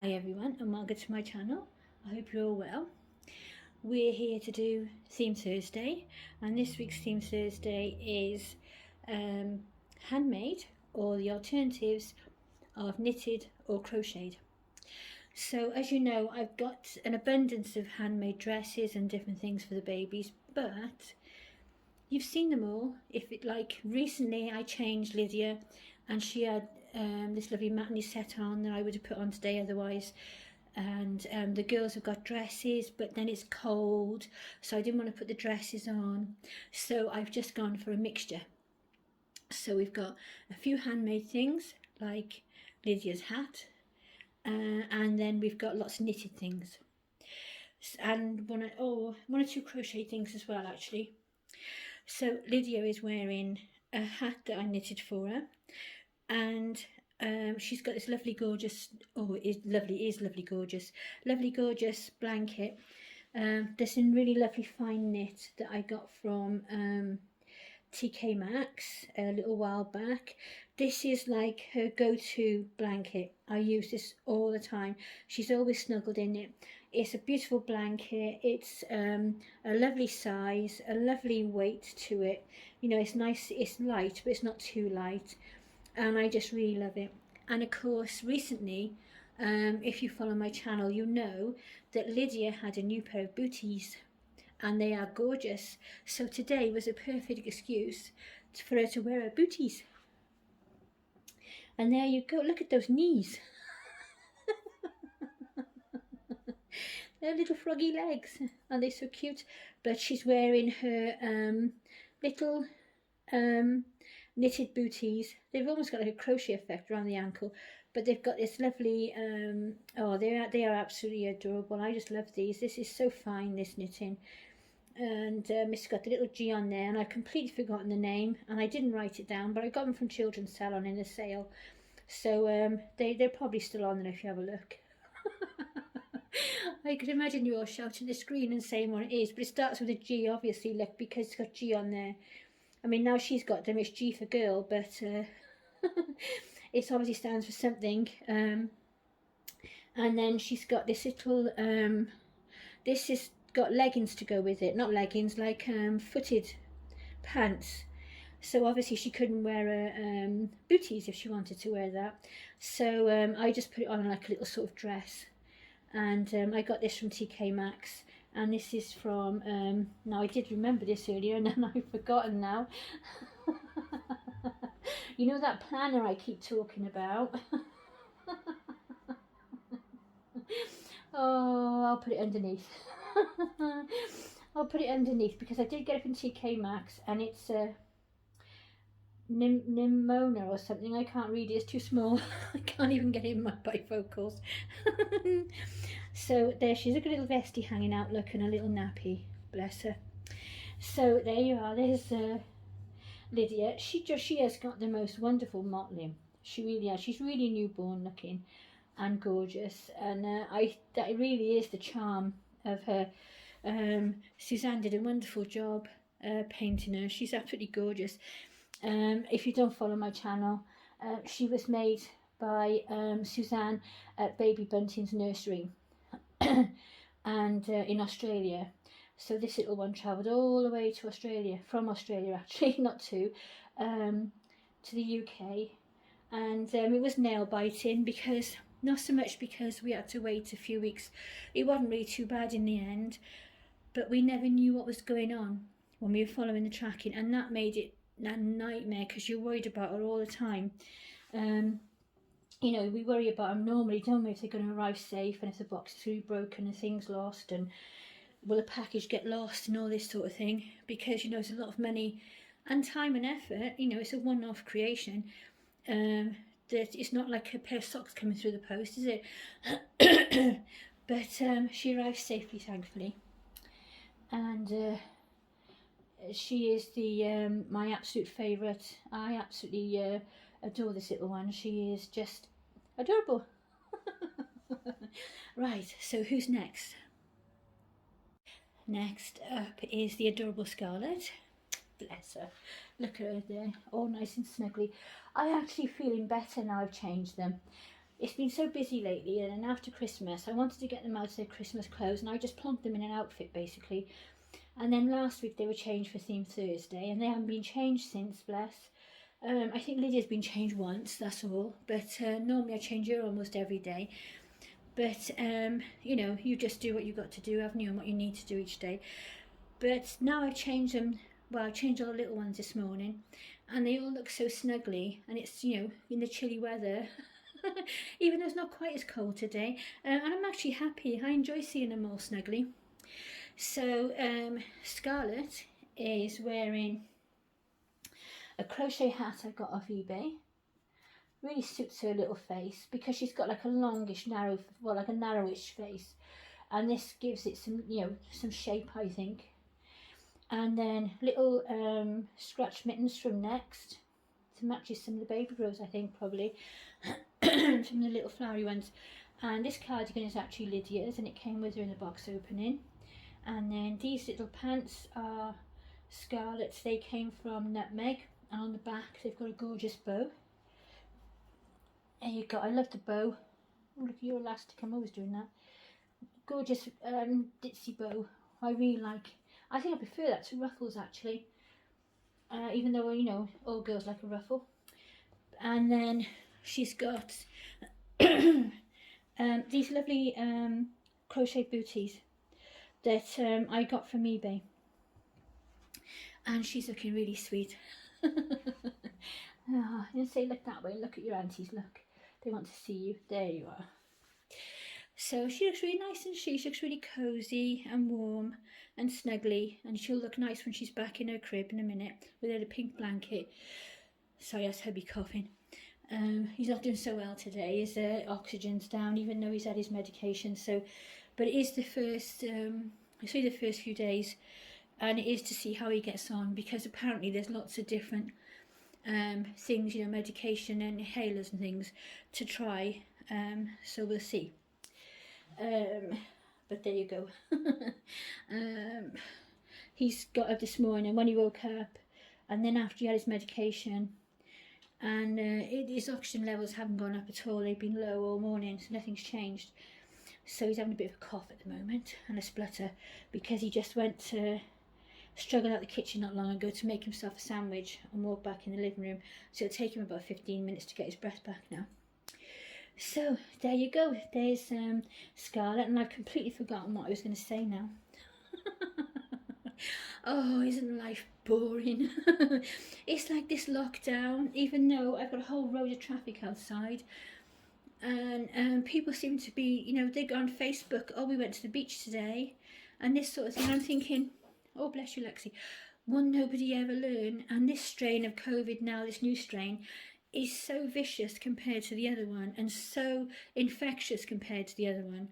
Hi everyone and welcome to my channel. I hope you're all well. We're here to do Theme Thursday, and this week's Theme Thursday is handmade, or the alternatives of knitted or crocheted. So as you know, I've got an abundance of handmade dresses and different things for the babies, but you've seen them all. Like recently I changed Lydia and she had this lovely maternity set on that I would have put on today otherwise, and the girls have got dresses, but then it's cold, so I didn't want to put the dresses on, so I've just gone for a mixture. So we've got a few handmade things like Lydia's hat, and then we've got lots of knitted things, and one or two crochet things as well actually. So Lydia is wearing a hat that I knitted for her, and she's got this lovely gorgeous, lovely gorgeous blanket. There's some really lovely fine knit that I got from TK Maxx a little while back. This is like her go-to blanket. I use this all the time. She's always snuggled in it. It's a beautiful blanket. It's a lovely size, a lovely weight to it. You know, it's nice, it's light, but it's not too light. And I just really love it. And of course, recently, if you follow my channel, you know that Lydia had a new pair of booties, and they are gorgeous. So today was a perfect excuse for her to wear her booties. And there you go, look at those knees. Their little froggy legs, aren't they so cute? But she's wearing her little knitted booties. They've almost got like a crochet effect around the ankle, but they've got this lovely they are absolutely adorable. I just love these. This is so fine, this knitting. And it's got the little G on there, and I've completely forgotten the name, and I didn't write it down, but I got them from Children's Salon in a sale, so they're probably still on there if you have a look. I could imagine you all shouting at the screen and saying what it is, but it starts with a G, obviously, look, because it's got G on there. I mean, now she's got them, it's G for girl, but it obviously stands for something. And then she's got this little, this has got leggings to go with it, not leggings, like footed pants. So obviously she couldn't wear her booties if she wanted to wear that. So I just put it on like a little sort of dress. And I got this from TK Maxx, and this is from, now I did remember this earlier and then I've forgotten now. You know that planner I keep talking about? Oh, I'll put it underneath. I'll put it underneath because I did get it from TK Maxx, and it's Nimona or something. I can't read it, it's too small. I can't even get it in my bifocals. So there she's, a good little vestie hanging out, look, and a little nappy, bless her. So there you are, there's Lydia. She has got the most wonderful mottling. She really has. She's really newborn looking and gorgeous, and that really is the charm of her. Suzanne did a wonderful job painting her. She's absolutely gorgeous. If you don't follow my channel, she was made by Suzanne at Baby Bunting's nursery and in Australia. So this little one travelled all the way to Australia, from Australia actually, not to the UK, and it was nail biting, because not so much because we had to wait a few weeks. It wasn't really too bad in the end, but we never knew what was going on when we were following the tracking, and that made it a nightmare because you're worried about her all the time. You know, we worry about them normally, don't we, if they're going to arrive safe, and if the box is really broken and things lost, and will the package get lost and all this sort of thing, because you know it's a lot of money and time and effort. You know, it's a one-off creation. That it's not like a pair of socks coming through the post, is it? But she arrived safely, thankfully, and she is the my absolute favourite. I absolutely adore this little one. She is just adorable. Right, so who's next? Next up is the adorable Scarlet. Bless her. Look at her there, all nice and snuggly. I'm actually feeling better now I've changed them. it's been so busy lately, and then after Christmas, I wanted to get them out of their Christmas clothes, and I just plonked them in an outfit basically. And then last week they were changed for Theme Thursday, and they haven't been changed since, bless. I think Lydia's been changed once, that's all. But normally I change her almost every day. But, you know, you just do what you've got to do, haven't you, and what you need to do each day. But now I've changed them, well, I changed all the little ones this morning, and they all look so snuggly, and it's, you know, in the chilly weather, even though it's not quite as cold today, and I'm actually happy. I enjoy seeing them all snuggly. So Scarlet is wearing a crochet hat I got off eBay. Really suits her little face because she's got like a longish, narrow, well, like a narrowish face, and this gives it some, you know, some shape, I think. And then little scratch mittens from Next to match some of the baby grows, I think, probably. Some of the little flowery ones. And this cardigan is actually Lydia's, and it came with her in the box opening. And then these little pants are Scarlet's. They came from Nutmeg, and on the back they've got a gorgeous bow. There you go. I love the bow. Oh, look at your elastic. I'm always doing that. Gorgeous ditzy bow. I really like. I think I prefer that to ruffles actually. Even though, you know, all girls like a ruffle. And then she's got these lovely crochet booties that I got from eBay. And she's looking really sweet. Oh, you say look that way. Look at your aunties. Look. They want to see you. There you are. So she looks really nice, and she looks really cosy and warm and snuggly, and she'll look nice when she's back in her crib in a minute with her pink blanket. Sorry, that's hubby coughing. He's not doing so well today. His oxygen's down, even though he's had his medication. So, but it is the first, it's really the first few days, and it is to see how he gets on, because apparently there's lots of different things, you know, medication and inhalers and things to try. So we'll see. But there you go. He's got up this morning when he woke up, and then after he had his medication, and his oxygen levels haven't gone up at all. They've been low all morning, so nothing's changed. So he's having a bit of a cough at the moment and a splutter, because he just went to struggled out the kitchen not long ago to make himself a sandwich and walk back in the living room. So it'll take him about 15 minutes to get his breath back now. So there you go. There's Scarlet, and I've completely forgotten what I was going to say now. Oh, isn't life boring? It's like this lockdown, even though I've got a whole road of traffic outside, and people seem to be, you know, they go on Facebook, oh, we went to the beach today, and this sort of thing. I'm thinking, oh, bless you, Lexi, will nobody ever learn? And this strain of COVID now, this new strain, is so vicious compared to the other one, and so infectious compared to the other one.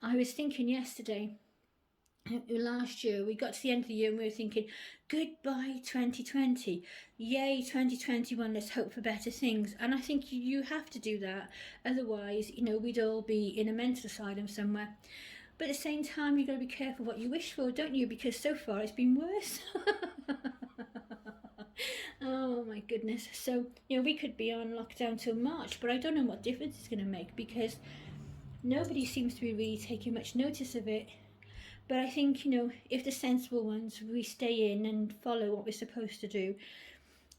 I was thinking yesterday, last year, we got to the end of the year and we were thinking, goodbye 2020, yay 2021, let's hope for better things. And I think you have to do that, otherwise, you know, we'd all be in a mental asylum somewhere. But at the same time, you've got to be careful what you wish for, don't you? Because so far it's been worse. Oh my goodness. So, you know, we could be on lockdown till March, but I don't know what difference it's going to make, because nobody seems to be really taking much notice of it. But I think, you know, if the sensible ones, we stay in and follow what we're supposed to do,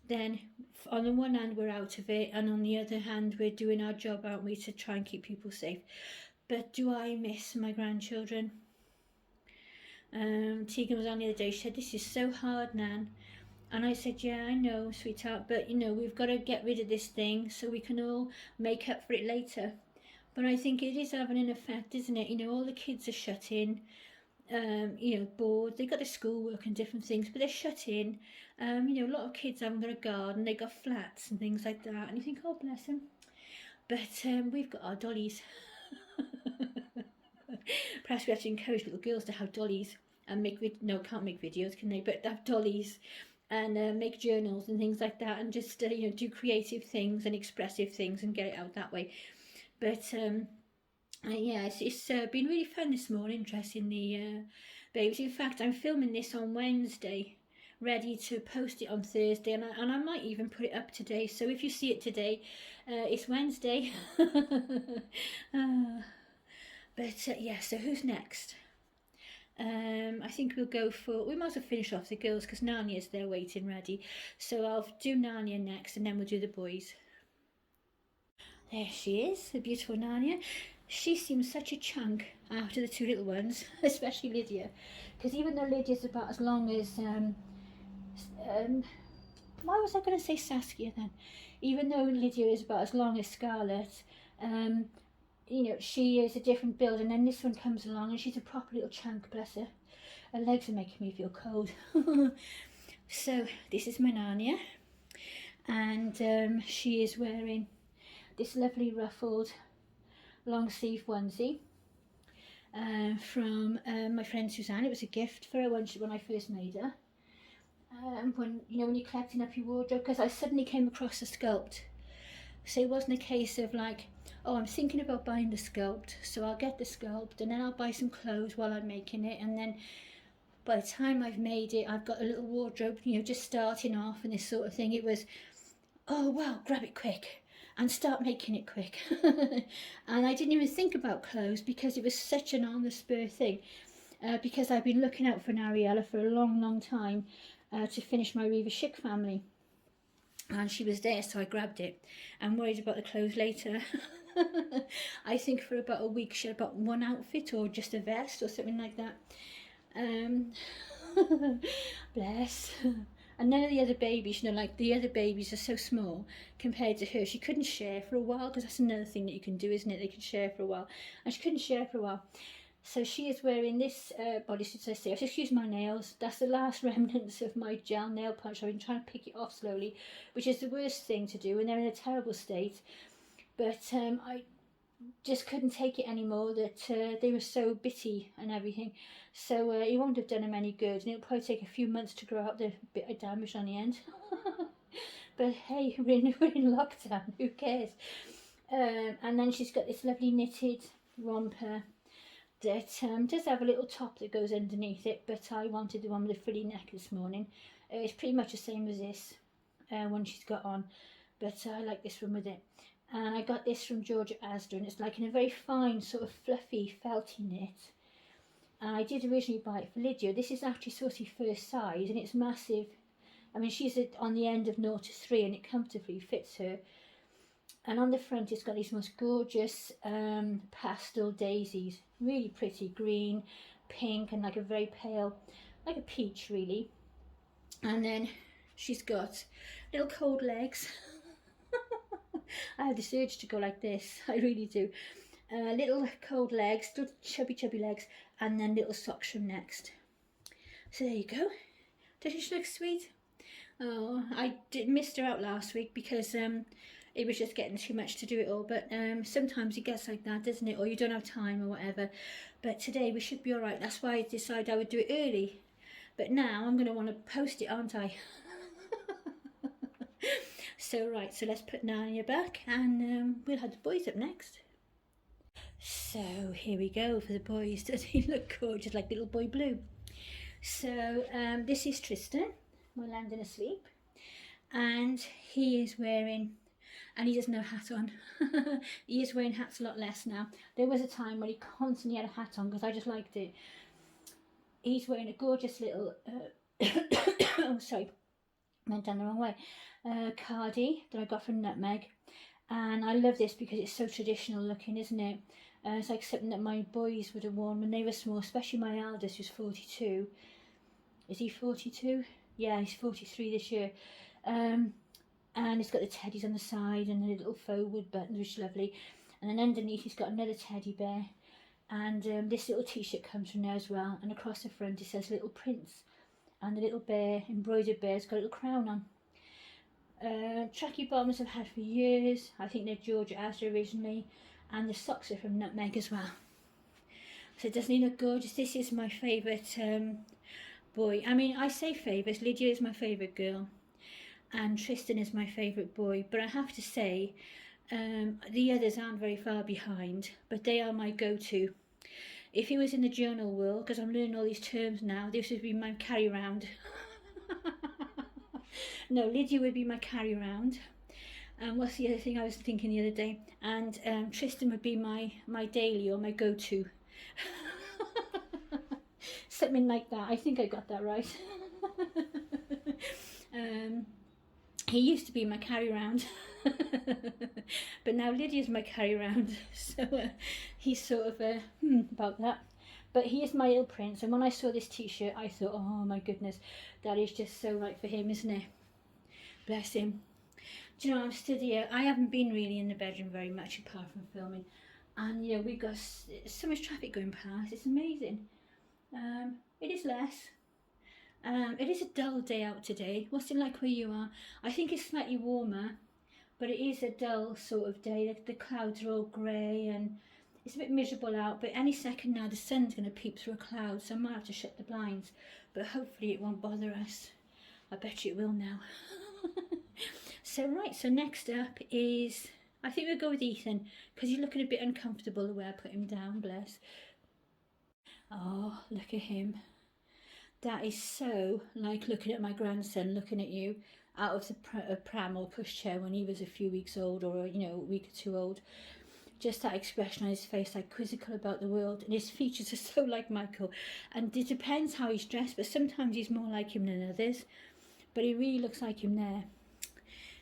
then on the one hand we're out of it, and on the other hand we're doing our job, aren't we, to try and keep people safe. But do I miss my grandchildren? Tegan was on the other day, she said, this is so hard, Nan. And I said, yeah, I know, sweetheart, but, you know, we've got to get rid of this thing so we can all make up for it later. But I think it is having an effect, isn't it? You know, all the kids are shut in, you know, bored. They've got their schoolwork and different things, but they're shut in. You know, a lot of kids haven't got a garden, they've got flats and things like that. And you think, oh, bless them. But we've got our dollies. Perhaps we have to encourage little girls to have dollies and can't make videos, can they? But have dollies and make journals and things like that, and just you know, do creative things and expressive things and get it out that way. But yeah, it's been really fun this morning dressing the babies. In fact, I'm filming this on Wednesday, ready to post it on Thursday, and I might even put it up today. So if you see it today, it's Wednesday. Yeah, so who's next? I think we might as well finish off the girls because Narnia's there waiting ready. So I'll do Narnia next and then we'll do the boys. There she is, the beautiful Narnia. She seems such a chunk after the two little ones, especially Lydia. Because even though Lydia's about as long as, why was I going to say Saskia then? Even though Lydia is about as long as Scarlet, you know, she is a different build, and then this one comes along and she's a proper little chunk, bless her. Her legs are making me feel cold. So this is my Narnia, and she is wearing this lovely ruffled long sleeve onesie from my friend Suzanne. It was a gift for her when I first made her. When you're collecting up your wardrobe, because I suddenly came across a sculpt. So it wasn't a case of like, oh, I'm thinking about buying the sculpt, so I'll get the sculpt and then I'll buy some clothes while I'm making it, and then by the time I've made it, I've got a little wardrobe, just starting off and this sort of thing. It was, oh well, grab it quick and start making it quick. And I didn't even think about clothes because it was such an on the spur thing, because I've been looking out for an Ariella for a long time to finish my Riva Chic family. And she was there, so I grabbed it. I'm worried about the clothes later. I think for about a week she had about one outfit or just a vest or something like that. Bless. And none of the other babies, like the other babies are so small compared to her. She couldn't share for a while, because that's another thing that you can do, isn't it? They can share for a while. And she couldn't share for a while. So she is wearing this bodysuit, I say. I've just used my nails. That's the last remnants of my gel nail polish. I've been trying to pick it off slowly, which is the worst thing to do, and they're in a terrible state. But I just couldn't take it anymore, that they were so bitty and everything. So it won't have done them any good, and it'll probably take a few months to grow out the bit of damage on the end. But hey, we're in lockdown, who cares? And then she's got this lovely knitted romper that does have a little top that goes underneath it, but I wanted the one with a frilly neck this morning. It's pretty much the same as this one she's got on, but I like this one with it. And I got this from Georgia Asda, and it's like in a very fine sort of fluffy felty knit. And I did originally buy it for Lydia. This is actually sort of first size, and it's massive. I mean, she's on the end of 0 to 3, and it comfortably fits her. And on the front it's got these most gorgeous pastel daisies, really pretty, green, pink, and like a very pale, like a peach really. And then she's got little cold legs. I have this urge to go like this, I really do. Little cold legs, little chubby legs, and then little socks from next. So there you go. Doesn't she look sweet? Oh, I missed her out last week because it was just getting too much to do it all. But sometimes it gets like that, doesn't it? Or you don't have time or whatever. But today we should be all right. That's why I decided I would do it early. But now I'm going to want to post it, aren't I? So let's put Narnia back, and we'll have the boys up next. So here we go for the boys. Does he look gorgeous, like little boy blue? So this is Tristan, my London asleep, and he is wearing, and he doesn't have a hat on. He is wearing hats a lot less now. There was a time when he constantly had a hat on because I just liked it. He's wearing a gorgeous little oh sorry, went down the wrong way, cardi that I got from Nutmeg, and I love this because it's so traditional looking, isn't it? It's like something that my boys would have worn when they were small, especially my eldest, who's 42. Is he 42? Yeah, he's 43 this year. And it's got the teddies on the side and the little faux wood buttons, which is lovely. And then underneath he's got another teddy bear, and this little t-shirt comes from there as well, and across the front it says Little Prince, and the little bear, embroidered bear's got a little crown on. Tracky bottoms I've had for years. I think they're Georgia Asda originally, and the socks are from Nutmeg as well. So doesn't he look gorgeous? This is my favourite boy. I mean, I say favourites. Lydia is my favourite girl, and Tristan is my favourite boy. But I have to say, the others aren't very far behind, but they are my go-to. If he was in the journal world, because I'm learning all these terms now, this would be my carry-round. No, Lydia would be my carry round. And what's the other thing I was thinking the other day? And Tristan would be my daily or my go-to. Something like that. I think I got that right. He used to be my carry round. But now Lydia's my carry round. So he's sort of about that. But he is my ill prince, and when I saw this t-shirt I thought, oh my goodness, that is just so right for him, isn't it? Bless him. Do you know, I'm stood here, I haven't been really in the bedroom very much apart from filming, and you know, we've got so much traffic going past, it's amazing. It is less. It is a dull day out today. What's it like where you are? I think it's slightly warmer, but it is a dull sort of day. The clouds are all grey and it's a bit miserable out, but any second now the sun's going to peep through a cloud, so I might have to shut the blinds, but hopefully it won't bother us. I bet you it will now. So next up is, I think we'll go with Ethan, because he's looking a bit uncomfortable the way I put him down, bless. Oh, look at him. That is so like looking at my grandson looking at you out of the pram or pushchair when he was a few weeks old, or you know, a week or two old. Just that expression on his face, like quizzical about the world, and his features are so like Michael. And it depends how he's dressed, but sometimes he's more like him than others, but he really looks like him there.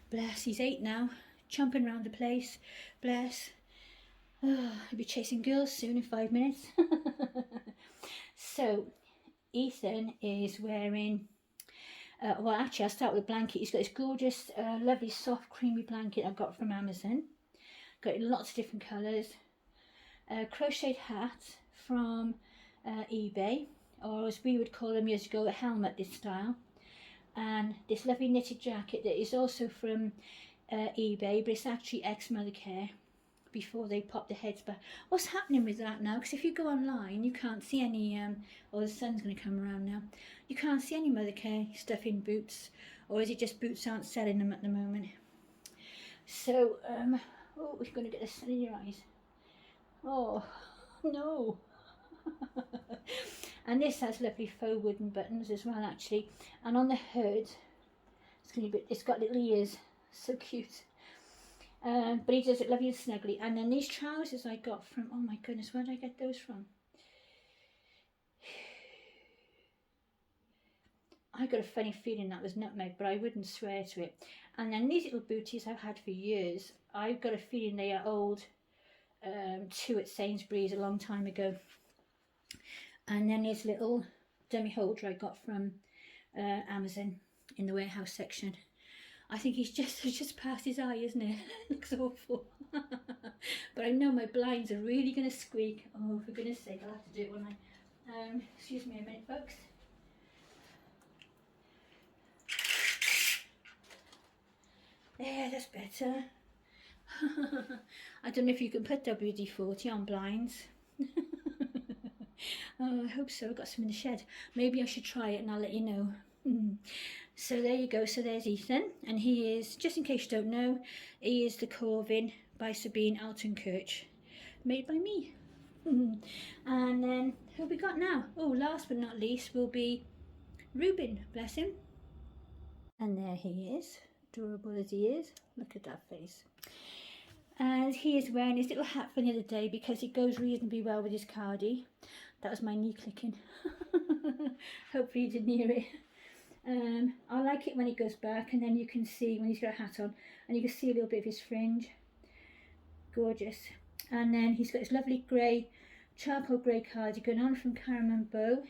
Bless, he's 8 now, chomping around the place, bless. Oh, he'll be chasing girls soon in 5 minutes. So Ethan is wearing, well actually I'll start with a blanket. He's got this gorgeous, lovely soft creamy blanket I got from Amazon. Got it in lots of different colours. A crocheted hat from eBay, or as we would call them years ago, a helmet this style. And this lovely knitted jacket that is also from eBay, but it's actually ex-Mother Care before they pop the heads back. What's happening with that now? Because if you go online you can't see any, oh the sun's going to come around now, you can't see any Mother Care stuff in Boots, or is it just Boots aren't selling them at the moment? So oh, we're going to get the sun in your eyes. Oh no. And this has lovely faux wooden buttons as well actually, and on the hood it's got little ears, so cute. But he does it lovely and snuggly. And then these trousers I got from, oh my goodness, where did I get those from? I got a funny feeling that was nutmeg, but I wouldn't swear to it. And then these little booties I've had for years, I've got a feeling they are old, 2 at Sainsbury's a long time ago. And then this little dummy holder I got from Amazon in the warehouse section. I think it's just past his eye, isn't it? Looks awful. But I know my blinds are really going to squeak. Oh, for goodness sake, I'll have to do it when I... excuse me a minute, folks. There, that's better. I don't know if you can put WD-40 on blinds. Oh, I hope so. I've got some in the shed. Maybe I should try it and I'll let you know. So there you go. So there's Ethan, and he is, just in case you don't know, he is the Corvin by Sabine Altenkirch, made by me. And then who we got now? Oh, last but not least will be Reuben, bless him. And there he is, adorable as he is. Look at that face. And he is wearing his little hat from the other day because it goes reasonably well with his cardie. That was my knee clicking. Hopefully you didn't hear it. I like it when it goes back, and then you can see when he's got a hat on, and you can see a little bit of his fringe. Gorgeous. And then he's got this lovely grey, charcoal grey cardigan on from Caramel Bow.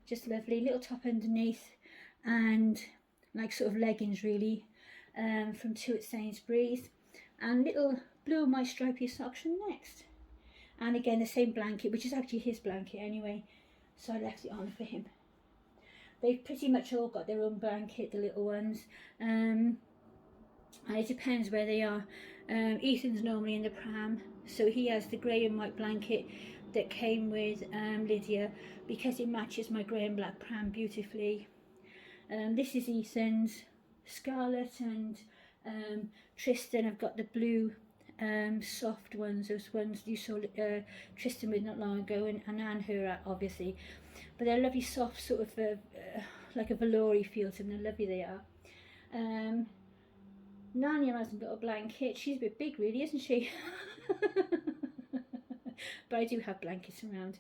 Just lovely, little top underneath, and like sort of leggings really, from 2 at Sainsbury's. And little blue my stripy socks from Next. And again the same blanket, which is actually his blanket anyway, so I left it on for him. They've pretty much all got their own blanket, the little ones, and it depends where they are. Ethan's normally in the pram, so he has the grey and white blanket that came with Lydia, because it matches my grey and black pram beautifully. This is Ethan's. Scarlet and Tristan have got the blue soft ones, those ones you saw Tristan with not long ago, and Anne her obviously, but they're lovely soft sort of like a velour feel to them. They're lovely, they are. Narnia hasn't got a blanket. She's a bit big really, isn't she? But I do have blankets around.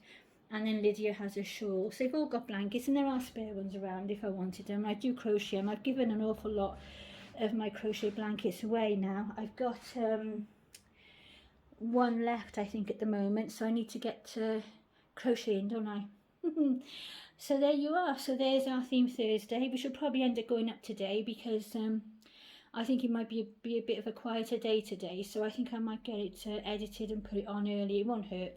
And then Lydia has a shawl. So they've all got blankets, and there are spare ones around if I wanted them. I do crochet them. I've given an awful lot of my crochet blankets away now. I've got one left, I think, at the moment, so I need to get crocheting, don't I? So there you are. So there's our theme Thursday. We should probably end up going up today because I think it might be a bit of a quieter day today, so I think I might get it edited and put it on early. It won't hurt.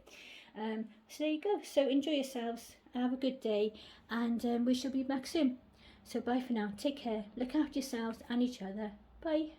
So there you go. So enjoy yourselves, have a good day, and we shall be back soon. So bye for now. Take care. Look after yourselves and each other. Bye.